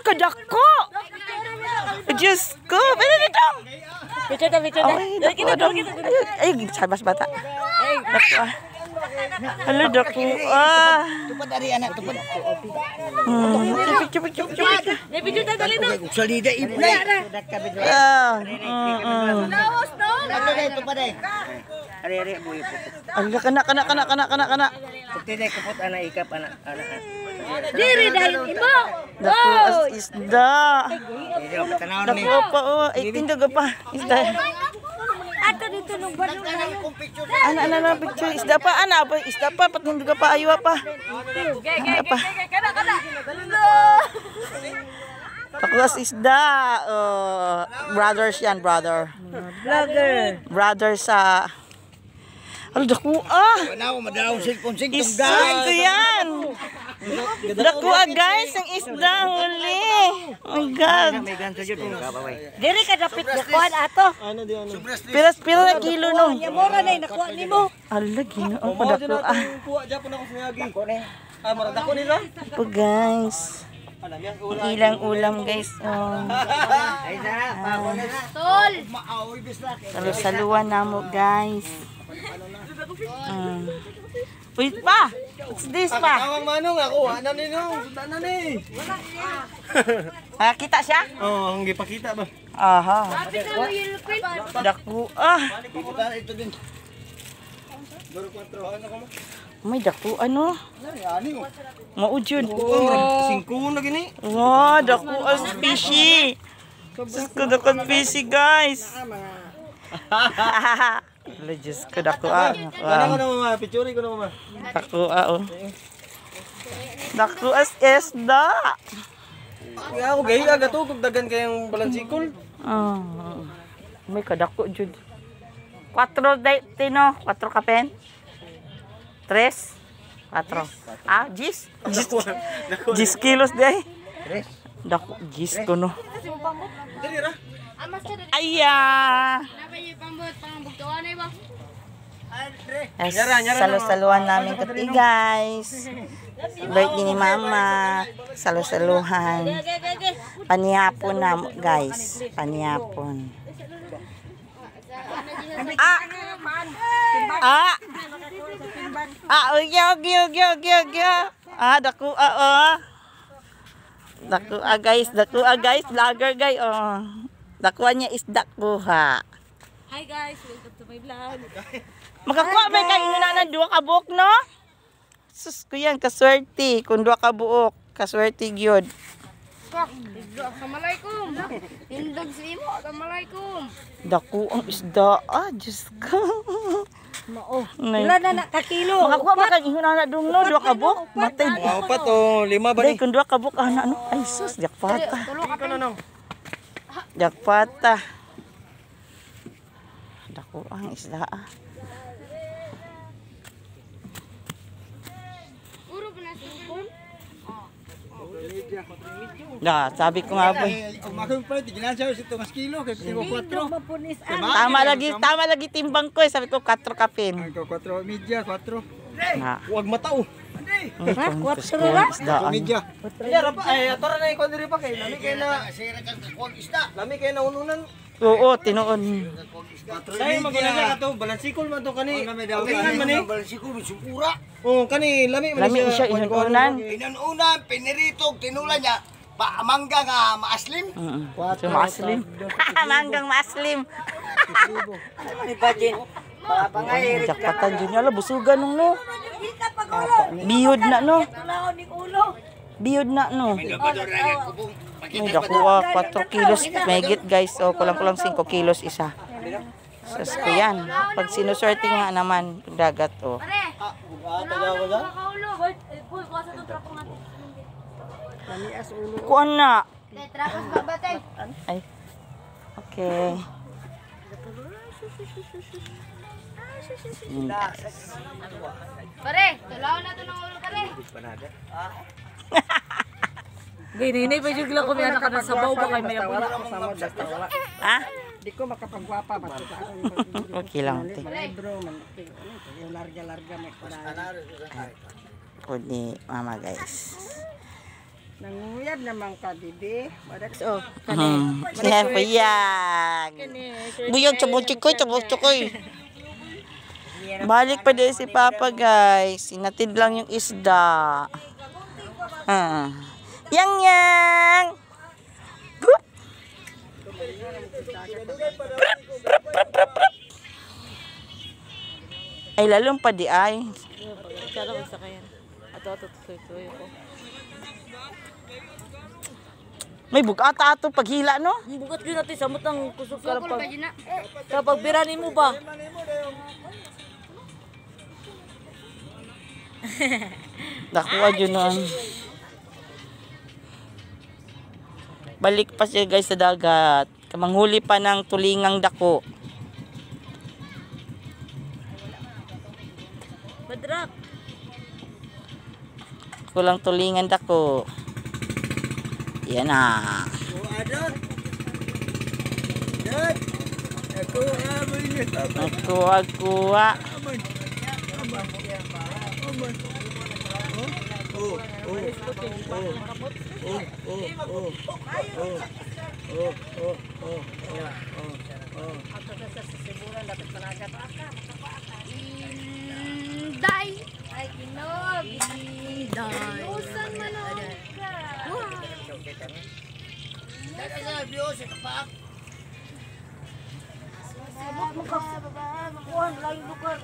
kadako. Diyos ko. Pwede dito. Picture ta. Ay, dako. Ay, sabas bata. Dako. Halo, dako. Tupad dari anak tupad. Cupik. May video ta dali no. Salida iplay. Tupad dai. Ari buhi puto. Allah, kana. Puti dai kaput anak ikap anak. Diri dahil imo. Dako as isda. Dili tanaw ni. Dako pa ay tindog pa. Isda. Ato dito nung balon na yun. Ana picture isda pa isda pa patindog pa ayo pa. Kada. Dako as isda. Brothers yan, brother. Brother sa dako Wala ko madaw cellphone Isda ko yan. Dako guys, ang isda huli. Oh my God. May ganto jud kabaway. Diri ka dapit nakuan ato. Pila na kilo no? Ya mora na nakuha nimo. Ala, ginoo pa dako. Kuha Japon ako sa yagi. Mara dako nila. Po guys. Ilang ulam guys. Ay sana pa na. Tol. Maaoy bis na. Salusaluan na mo guys. Wait pa. What's this pa? Tawang manong ako, ano ninong? Sundan na ni. Kita siya? Oh, ang gipakita ba? Aha. Dako Ito din. May dako ano? Maujud. Singko na gini. Wow, dako as fishy. Sus ko dako fishy guys. Diyos ko dako Ano ko na mama, picture ko na mama. Dako Dako as isda. Kaya ako gay aga to kung dagan kayong balansikol. May kadako jud. 4 tino, 4 kapen. 3, 4. 10 kilos day. Dako 10 ko no. Dali ra. Aya. Salu-saluan namin kati guys. Birthday ni mama. Salu-saluhan. Panihapon na guys. Panihapon. Dako guys, vlogger guys. Dakuan niya isda ko ha. Hi guys, welcome to my vlog. Makakuha ba kayo na 2 ka buok no? Sus ko yan, kaswerte. Kung 2 ka buok, kaswerte gyud. Assalamualaikum. Tindog sa imo, assalamualaikum. Dako ang isda. Diyos ko. Mao. Wala na kakilo. Makakuha ba kayo na 2 ka buok? Matay. Apat o 5 ba Day, ni? kung 2 ka buok, ano? Ay sus, jakpata. Iko na nang. Jakpata. Dako ang isda. Sabi ko nga ba. Umakong pa tignan siya ito mas kilo kay 4. Tama lagi timbang ko. Sabi ko 4 kapin. 4 media 4. Huwag matao. Isdaan. Media. Ya ra pa ay ato ra na ikon diri pa kay lami kay na Sira kang kon isda. lami kay na ununan. Oo, tinuon. Dai maguna na ato balansikol man to kani. Tingnan man ni. Balansikol sumura. Oh, kani lami man Lami siya inunan. Inunan piniritog tinulan niya. Mangga nga maaslim. Maaslim. Manggang maaslim. Jakpatan dyan niya. Busugan nung no. Biyod na no. Biyod na no. May dakuha 4 kilos. Mahigit guys. Kulang-kulang 5 kilos isa. Sus ko yan. Pag sinusorting nga naman dagat kuan na. Ay. Okay. Pare, tulaw na to ng ulo pare. Gini pa jud lang ko may anak na sabaw ba kay may abuna. Ha? Di ko makapagwapa ba? Okay lang. Bro, man. Larga-larga may para. Ni mama guys. Nanguyab naman ka, bibi. Oh, Yan po yan. Buyog, tsubutsikoy, tsubutsikoy. Balik pa din si Papa, guys. Sinatid lang yung isda. Yang yang. Gup. Ay, lalong pa di ay. Kala ko sa kayan. Ato tuloy ko. May bugata ato paghila, no? Bukat yun natin samot ang kusog ka kapag birani mo ba? Nakuha yun nun. Balik pa siya, guys, sa dagat. Kamanghuli pa ng tulingang dako. Badrak. Kulang tulingan dako. Yan na. Kuha. Day. Ay, kinog. Day. Usan manog ka. Dati na, Diyos, ito pa. Sabot mo ka sa baba. Makuhan, laing lugar.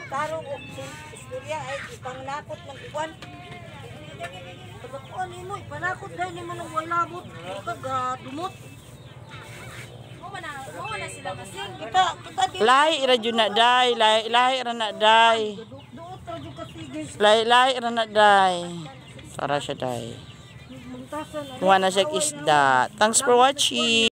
Tarong o istorya ay ipangnakot ng uwan. Pagkakuan nimo, ipanakot dahil nimo ng buhay labot. Dumot. Mo na sila masing. Kita di. Lahi ra jud na day. Lahi ra na day. Duot ra jud kasigis. Lahi ra na day. Para siya day. Muntasan. Kuha na siya isda. Thanks for watching.